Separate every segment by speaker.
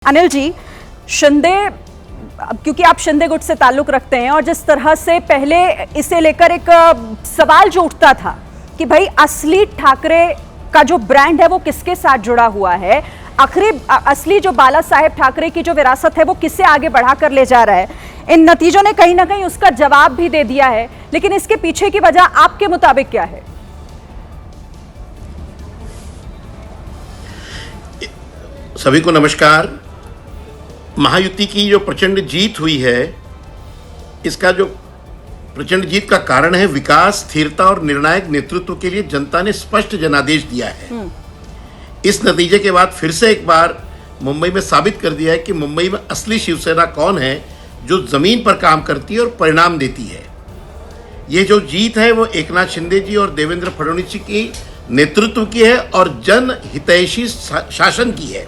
Speaker 1: अनिल जी, शिंदे, क्योंकि आप शिंदे गुट से ताल्लुक रखते हैं और जिस तरह से पहले इसे लेकर एक सवाल जो उठता था कि भाई असली ठाकरे का जो ब्रांड है वो किसके साथ जुड़ा हुआ है, आखिरी असली जो बाला साहेब ठाकरे की जो विरासत है वो किससे आगे बढ़ाकर ले जा रहा है, इन नतीजों ने कहीं ना कहीं उसका जवाब भी दे दिया है। लेकिन इसके पीछे की वजह आपके मुताबिक क्या है?
Speaker 2: सभी को नमस्कार। महायुति की जो प्रचंड जीत हुई है, इसका जो प्रचंड जीत का कारण है विकास, स्थिरता और निर्णायक नेतृत्व के लिए जनता ने स्पष्ट जनादेश दिया है। इस नतीजे के बाद फिर से एक बार मुंबई में साबित कर दिया है कि मुंबई में असली शिवसेना कौन है, जो जमीन पर काम करती है और परिणाम देती है। ये जो जीत है वो एकनाथ शिंदे जी और देवेंद्र फडणवीस जी की नेतृत्व की है और जन हितैषी शासन की है।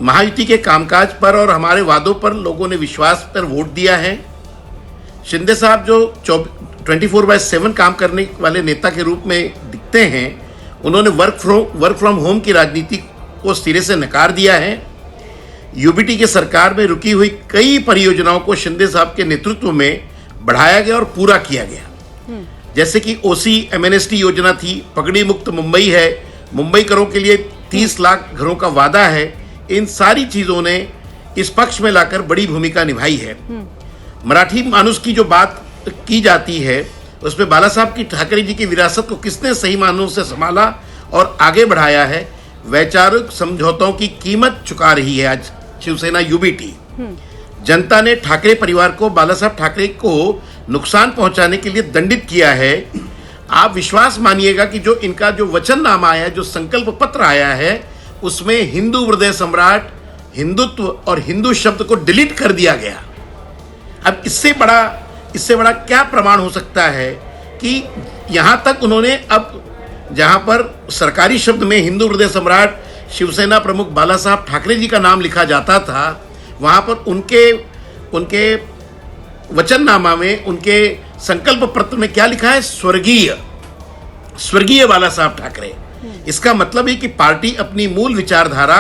Speaker 2: महायुति के कामकाज पर और हमारे वादों पर लोगों ने विश्वास पर वोट दिया है। शिंदे साहब जो 24/7 काम करने वाले नेता के रूप में दिखते हैं, उन्होंने वर्क फ्रॉम होम की राजनीति को सिरे से नकार दिया है। यूबीटी की सरकार में रुकी हुई कई परियोजनाओं को शिंदे साहब के नेतृत्व में बढ़ाया गया और पूरा किया गया। जैसे कि ओसी एमएनएसटी योजना थी, पगड़ी मुक्त मुंबई है, मुंबई करों के लिए 30 लाख घरों का वादा है। इन सारी चीजों ने इस पक्ष में लाकर बड़ी भूमिका निभाई है। मराठी मानुस की जो बात की जाती है, उसमें बाला साहब की ठाकरे जी की विरासत को किसने सही मानों से संभाला और आगे बढ़ाया है, वैचारिक समझौतों की कीमत चुका रही है आज शिवसेना यूबीटी। जनता ने ठाकरे परिवार को, बाला साहब ठाकरे को नुकसान पहुंचाने के लिए दंडित किया है। आप विश्वास मानिएगा कि जो इनका जो वचननामा आया है, जो संकल्प पत्र आया है, उसमें हिंदू हृदय सम्राट, हिंदुत्व और हिंदू शब्द को डिलीट कर दिया गया। अब इससे बड़ा क्या प्रमाण हो सकता है कि यहां तक उन्होंने, अब जहां पर सरकारी शब्द में हिंदू हृदय सम्राट शिवसेना प्रमुख बाला साहब ठाकरे जी का नाम लिखा जाता था, वहां पर उनके वचननामा में, उनके संकल्प पत्र में क्या लिखा है? स्वर्गीय बाला साहब ठाकरे। इसका मतलब है कि पार्टी अपनी मूल विचारधारा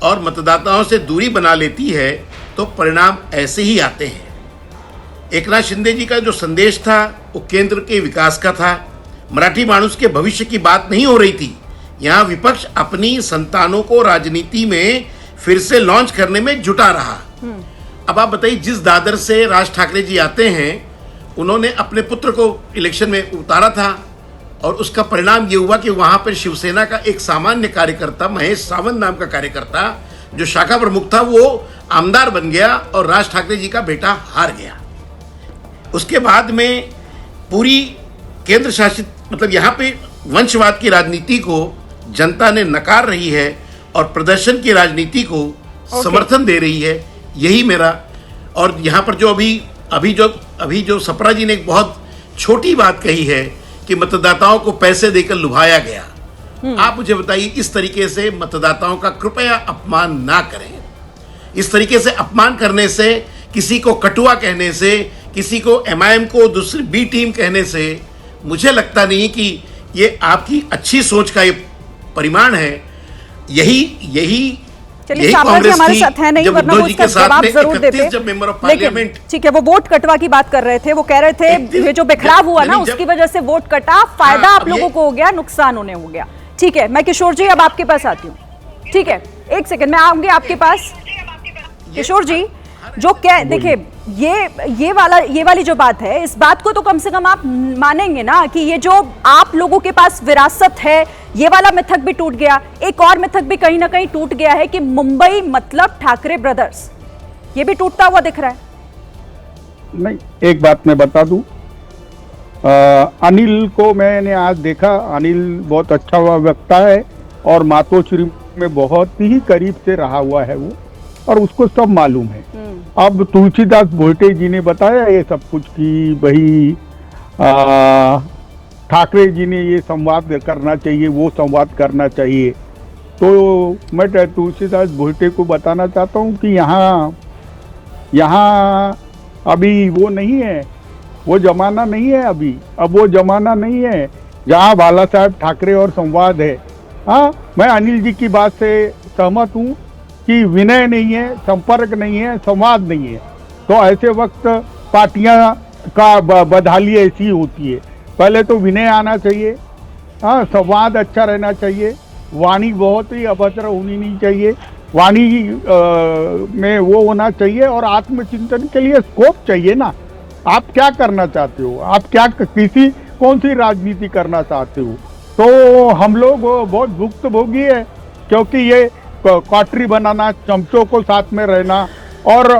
Speaker 2: और मतदाताओं से दूरी बना लेती है तो परिणाम ऐसे ही आते हैं। एकनाथ शिंदे जी का जो संदेश था वो केंद्र के विकास का था। मराठी मानुस के भविष्य की बात नहीं हो रही थी। यहाँ विपक्ष अपनी संतानों को राजनीति में फिर से लॉन्च करने में जुटा रहा। अब आप बताइए, जिस दादर से राज ठाकरे जी आते हैं, उन्होंने अपने पुत्र को इलेक्शन में उतारा था और उसका परिणाम ये हुआ कि वहां पर शिवसेना का एक सामान्य कार्यकर्ता, महेश सावंत नाम का कार्यकर्ता, जो शाखा प्रमुख था, वो आमदार बन गया और राज ठाकरे जी का बेटा हार गया। उसके बाद में पूरी केंद्र शासित, मतलब यहाँ पे वंशवाद की राजनीति को जनता ने नकार रही है और प्रदर्शन की राजनीति को समर्थन दे रही है। यही मेरा, और यहाँ पर जो अभी जो सपरा जी ने एक बहुत छोटी बात कही है कि मतदाताओं को पैसे देकर लुभाया गया। आप मुझे बताइए, इस तरीके से मतदाताओं का कृपया अपमान ना करें। इस तरीके से अपमान करने से, किसी को कटुआ कहने से, किसी को एमआईएम को दूसरी बी टीम कहने से, मुझे लगता नहीं कि ये आपकी अच्छी सोच का ये परिमाण है। यही कांग्रेस
Speaker 1: हमारे साथ है नहीं, वरना वो इसका जवाब जरूर देते।
Speaker 2: जब मेंबर ऑफ पार्लियामेंट,
Speaker 1: ठीक है, वो वोट कटवा की बात कर रहे थे, वो कह रहे थे ये जो बिखराव हुआ ना, उसकी वजह से वोट कटा, फायदा आप लोगों को हो गया, नुकसान उन्हें हो गया। ठीक है, मैं किशोर जी अब आपके पास आती हूँ। ठीक है, एक सेकंड, मैं आऊंगी आपके पास। किशोर जी, जो क्या, देखिए ये वाली जो बात है, इस बात को तो कम से कम आप मानेंगे ना कि ये जो आप लोगों के पास विरासत है, ये वाला मिथक भी टूट गया। एक और मिथक भी कहीं ना कहीं टूट गया है कि मुंबई मतलब ठाकरे ब्रदर्स, ये भी टूटता हुआ दिख रहा है।
Speaker 3: नहीं, एक बात मैं बता दूं, अनिल को मैंने आज देखा। अनिल बहुत अच्छा वक्ता है और मातोश्री में बहुत ही करीब से रहा हुआ है वो, और उसको सब मालूम है। अब तुलसीदास भोटे जी ने बताया ये सब कुछ कि भाई ठाकरे जी ने ये संवाद करना चाहिए, वो संवाद करना चाहिए। तो मैं तुलसीदास भोटे को बताना चाहता हूँ कि यहाँ अभी वो नहीं है, वो जमाना नहीं है अभी। अब वो जमाना नहीं है जहाँ बाला साहेब ठाकरे और संवाद है। हाँ, मैं अनिल जी की बात से सहमत हूँ कि विनय नहीं है, संपर्क नहीं है, संवाद नहीं है, तो ऐसे वक्त पार्टियां का बदहाली ऐसी होती है। पहले तो विनय आना चाहिए, हाँ, संवाद अच्छा रहना चाहिए, वाणी बहुत ही अभद्र होनी नहीं चाहिए, वाणी में वो होना चाहिए, और आत्मचिंतन के लिए स्कोप चाहिए ना। आप क्या करना चाहते हो, आप क्या कौन सी राजनीति करना चाहते हो। तो हम लोग बहुत भुक्तभोगी है, क्योंकि ये क्वार्टरी बनाना, चमचों को साथ में रहना और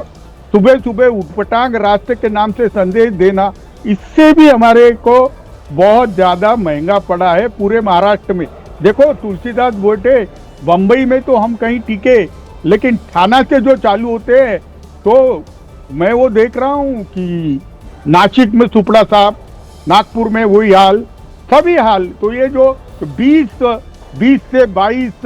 Speaker 3: सुबह सुबह उठपटांग रास्ते के नाम से संदेश देना, इससे भी हमारे को बहुत ज्यादा महंगा पड़ा है पूरे महाराष्ट्र में। देखो तुलसीदास बोटे, बम्बई में तो हम कहीं टिके, लेकिन थाना से जो चालू होते हैं तो मैं वो देख रहा हूँ कि नासिक में सुपड़ा साहब, नागपुर में वही हाल, सभी हाल। तो ये जो 20 से 22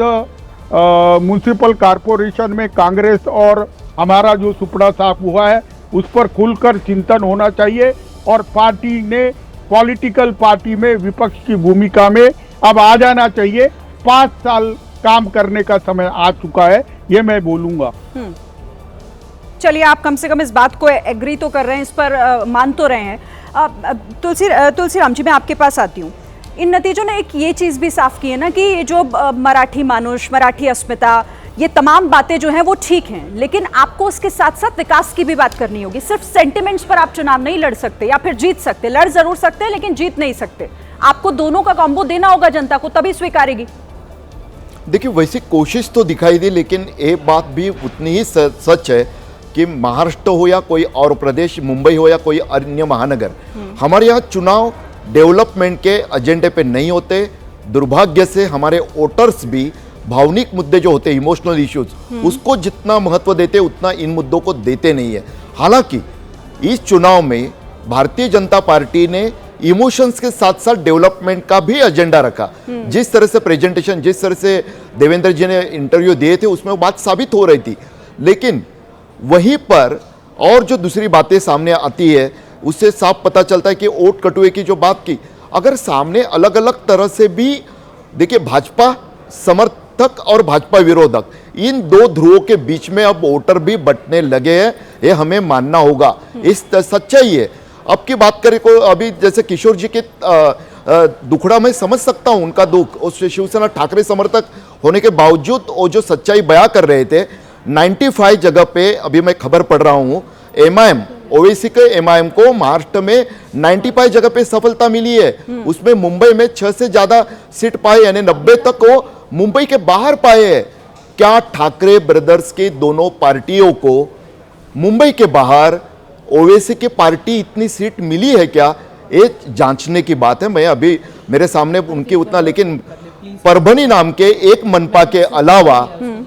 Speaker 3: म्युनिसिपल कॉरपोरेशन में कांग्रेस और हमारा जो सुपड़ा साहब हुआ है, उस पर खुलकर चिंतन होना चाहिए, और पार्टी ने पॉलिटिकल पार्टी में विपक्ष की भूमिका में अब आ जाना चाहिए। 5 साल काम करने का समय आ चुका है, ये मैं बोलूंगा।
Speaker 1: चलिए, आप कम से कम इस बात को एग्री तो कर रहे हैं, इस पर मान तो रहे हैं। तुलसीराम जी, मैं आपके पास आती हूँ। इन नतीजों ने एक ये चीज़ भी साफ की है ना कि जो मराठी मानुष, मराठी अस्मिता, ये तमाम बातें जो हैं वो ठीक हैं, लेकिन आपको उसके साथ साथ विकास की भी बात करनी होगी। सिर्फ सेंटिमेंट्स पर आप चुनाव नहीं लड़ सकते, या फिर जीत सकते, लड़ जरूर सकते हैं लेकिन जीत नहीं सकते। आपको दोनों का कॉम्बो देना होगा जनता को, तभी स्वीकारेगी।
Speaker 4: देखिए, वैसी कोशिश तो दिखाई दी, लेकिन एक बात भी उतनी ही सच है कि महाराष्ट्र हो या कोई और प्रदेश, मुंबई हो या कोई अन्य महानगर, हमारे यहाँ चुनाव डेवलपमेंट के एजेंडे पे नहीं होते। दुर्भाग्य से हमारे वोटर्स भी भावनिक मुद्दे जो होते हैं, इमोशनल इश्यूज, उसको जितना महत्व देते उतना इन मुद्दों को देते नहीं है। हालांकि इस चुनाव में भारतीय जनता पार्टी ने इमोशंस के साथ साथ डेवलपमेंट का भी एजेंडा रखा। जिस तरह से प्रेजेंटेशन, जिस तरह से देवेंद्र जी ने इंटरव्यू दिए थे, उसमें वो बात साबित हो रही थी। लेकिन वहीं पर और जो दूसरी बातें सामने आती है, उससे साफ पता चलता है कि वोट कटुए की जो बात की, अगर सामने अलग अलग तरह से भी देखिए, भाजपा समर्थक और भाजपा विरोधक, इन दो ध्रुवों के बीच में अब वोटर भी बंटने लगे हैं, ये हमें मानना होगा। इस सच्चाई है। अब की बात करें को, अभी जैसे किशोर जी के दुखड़ा मैं समझ सकता हूं, उनका दुख, उस शिवसेना ठाकरे समर्थक होने के बावजूद वो जो सच्चाई बयां कर रहे थे, 95 जगह पे, अभी मैं खबर पढ़ रहा हूं, एमआईएम, ओवैसी के एमआईएम को महाराष्ट्र में 95 जगह पे सफलता मिली है। उसमें मुंबई में 6 से ज्यादा सीट पाए, यानी 90 तक वो मुंबई के बाहर पाए हैं। क्या ठाकरे ब्रदर्स के दोनों पार्टियों को मुंबई के बाहर ओवैसी की पार्टी इतनी सीट मिली है क्या? ये जांचने की बात है। मैं अभी मेरे सामने उनकी उतना, लेकिन परभनी नाम के एक मनपा के अलावा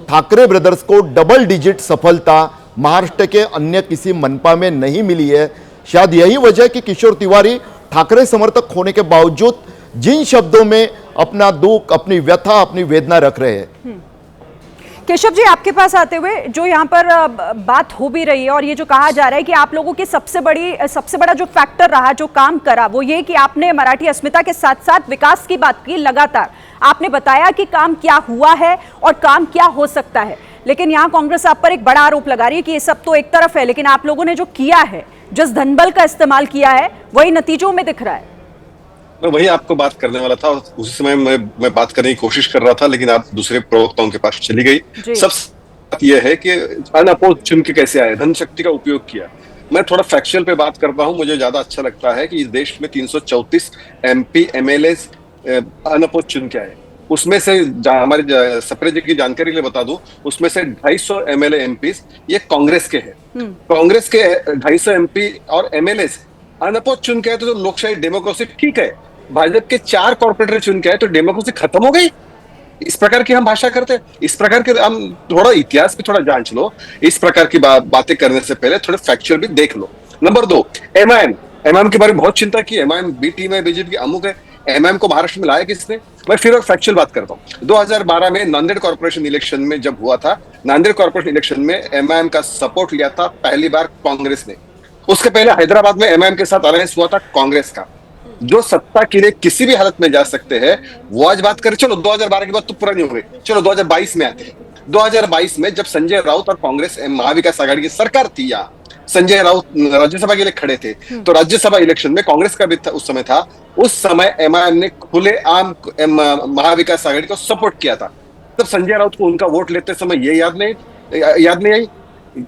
Speaker 4: ठाकरे ब्रदर्स को डबल डिजिट सफलता महाराष्ट्र के अन्य किसी मनपा में नहीं मिली है। शायद यही वजह कि किशोर तिवारी ठाकरे समर्थक होने के बावजूद जिन शब्दों में अपना दुख, अपनी व्यथा, अपनी वेदना रख रहे हैं।
Speaker 1: केशव जी, आपके पास आते हुए जो यहाँ पर बात हो भी रही है, और ये जो कहा जा रहा है कि आप लोगों की सबसे बड़ा जो फैक्टर रहा, जो काम करा, वो ये कि आपने मराठी अस्मिता के साथ साथ विकास की बात की लगातार। आपने बताया कि काम क्या हुआ है और काम क्या हो सकता है, लेकिन यहाँ कांग्रेस आप पर एक बड़ा आरोप लगा रही है कि ये सब तो एक तरफ है, लेकिन आप लोगों ने जो किया है, जिस धनबल का इस्तेमाल किया है, वही नतीजों में दिख रहा है।
Speaker 5: मैं वही आपको बात करने वाला था, और उसी समय मैं बात करने की कोशिश कर रहा था, लेकिन आप दूसरे प्रवक्ताओं के पास चली गई। सबसे बात यह है कि अनअपोज चुन के कैसे आए, धन शक्ति का उपयोग किया। मैं थोड़ा फैक्चुअल पे बात करता हूं। मुझे ज्यादा अच्छा लगता है कि इस देश में 334 MP MLA अनअपोज चुन के आए। उसमें से हमारे सप्रे जी की जानकारी के लिए बता दूं, उसमें से 250 MLA MPs ये कांग्रेस के हैं। कांग्रेस के 250 MP और MLA अनअपोज चुन के आए, तो लोकशाही डेमोक्रेसी ठीक है। भाजपा के 4 कॉर्पोरेटर चुन के आए तो डेमोक्रेसी खत्म हो गई। इस प्रकार की हम भाषा करते हैं, इस प्रकार के हम थोड़ा इतिहास भी थोड़ा जांच लो। इस प्रकार की बातें करने से पहले थोड़े फैक्चुअल भी देख लो। नंबर 2, एमआईएम के बारे में बहुत चिंता की। एमआईएम बी टीम है, बीजेपी की अमुक है। एमआईएम को महाराष्ट्र में लाया किसने? मैं फिर और फैक्चुअल बात करता हूँ। 2012 में नांदेड़ कॉर्पोरेशन इलेक्शन में जब हुआ था, नांदेड़ कॉर्पोरेशन इलेक्शन में एमआईएम का सपोर्ट लिया था पहली बार कांग्रेस ने। उसके पहले हैदराबाद में एमआईएम के साथ अलायंस हुआ था कांग्रेस का। जो सत्ता के लिए किसी भी हालत में जा सकते हैं, वो आज बात करें। चलो 2012 की बात तो पुरानी हो गई, चलो 2022 में आते हैं। 2022 में जब संजय राउत और कांग्रेस महाविकास आघाड़ी की सरकार थी, यहाँ संजय राउत राज्यसभा के लिए खड़े थे, तो राज्यसभा इलेक्शन में कांग्रेस का भी उस समय था, उस समय एमआईएम ने खुलेआम महाविकास आघाड़ी को सपोर्ट किया था। तब संजय राउत को उनका वोट लेते समय ये याद नहीं आई?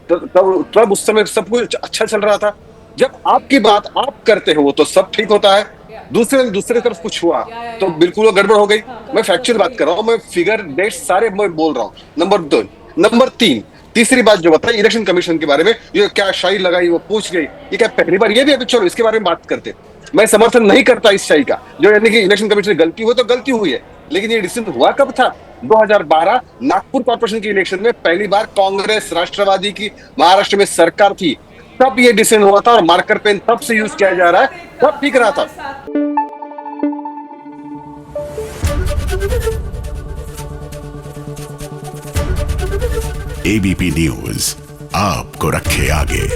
Speaker 5: तब उस समय सब कुछ अच्छा चल रहा था। जब आपकी बात आप करते हो तो सब ठीक होता है, दूसरे तरफ कुछ हुआ तो बिल्कुल वो गड़बड़ हो गई। मैं फैक्चुअल बात कर रहा हूँ, मैं फिगर डेट सारे मैं बोल रहा हूँ। नंबर 2, नंबर 3, तीसरी बात जो बताई इलेक्शन कमीशन के बारे में, ये क्या शाही लगाई, वो पूछ गई, ये क्या पहली बार? ये भी अभी चलो इसके बारे में बात करते। मैं समर्थन नहीं करता इस शाही का, जो यानी कि इलेक्शन कमीशन की गलती हो तो गलती हुई है, लेकिन ये डिसीजन हुआ कब था? 2012 नागपुर कॉर्पोरेशन के इलेक्शन में पहली बार कांग्रेस राष्ट्रवादी की महाराष्ट्र में सरकार थी, तब ये डिसीजन हुआ था और मार्कर पेन तब से यूज किया जा रहा है, तब ठीक रहा था।
Speaker 6: एबीपी न्यूज आपको रखे आगे।